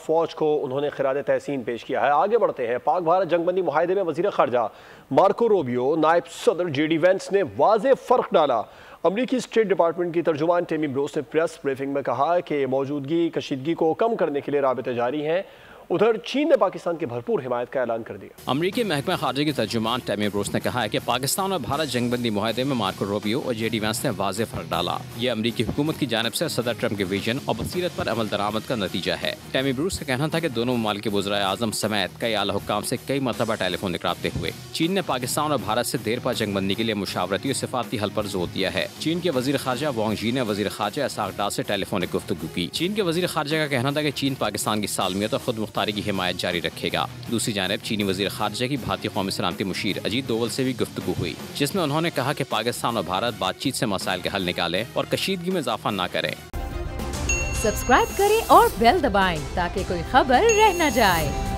فوج کو انہوں نے خراج تحسین پیش کیا ہے۔ آگے بڑھتے ہیں، پاک بھارت جنگ بندی معاہدے میں وزیر خارجہ مارکو روبیو، نائب صدر جے ڈی وینس نے واضح فرق ڈالا۔ امریکی اسٹیٹ ڈپارٹمنٹ کی ترجمان ٹیمی بروس نے پریس بریفنگ میں کہا کہ موجودگی کشیدگی کو کم کرنے کے لیے رابطے جاری ہیں۔ ادھر چین نے پاکستان کی بھرپور حمایت کا اعلان کر دیا۔ امریکی محکمہ خارجہ کی ترجمان ٹیمی بروس نے کہا ہے کہ پاکستان اور بھارت جنگ بندی معاہدے میں مارکو روبیو اور جے ڈی وینس نے واضح فرق ڈالا۔ یہ امریکی حکومت کی جانب سے صدر ٹرمپ کے ویژن اور بصیرت پر عمل درآمد کا نتیجہ ہے۔ ٹیمی بروس کا کہنا تھا کہ دونوں ممالک کے وزرائے اعظم سمیت کئی اعلیٰ حکام سے کئی مرتبہ ٹیلی فون رابطے ہوئے۔ چین نے پاکستان اور بھارت سے دیر پا جنگ بندی کے لیے مشاورتی اور سفارتی حل پر زور دیا ہے۔ چین کے وزیر خارجہ وانگ جی نے وزیر خارجہ اسحاق ڈار سے ٹیلی فونک گفتگو کی۔ چین کے وزیر خارجہ کا کہنا تھا کہ چین پاکستان کی سالمیت اور خود مختاری کی حمایت جاری رکھے گا۔ دوسری جانب چینی وزیر خارجہ کی بھارتی قومی سلامتی مشیر اجیت دوول سے بھی گفتگو ہوئی، جس میں انہوں نے کہا کہ پاکستان اور بھارت بات چیت سے مسائل کے حل نکالیں اور کشیدگی میں اضافہ نہ کریں۔ سبسکرائب کریں اور بیل دبائیں تاکہ کوئی خبر رہ نہ جائے۔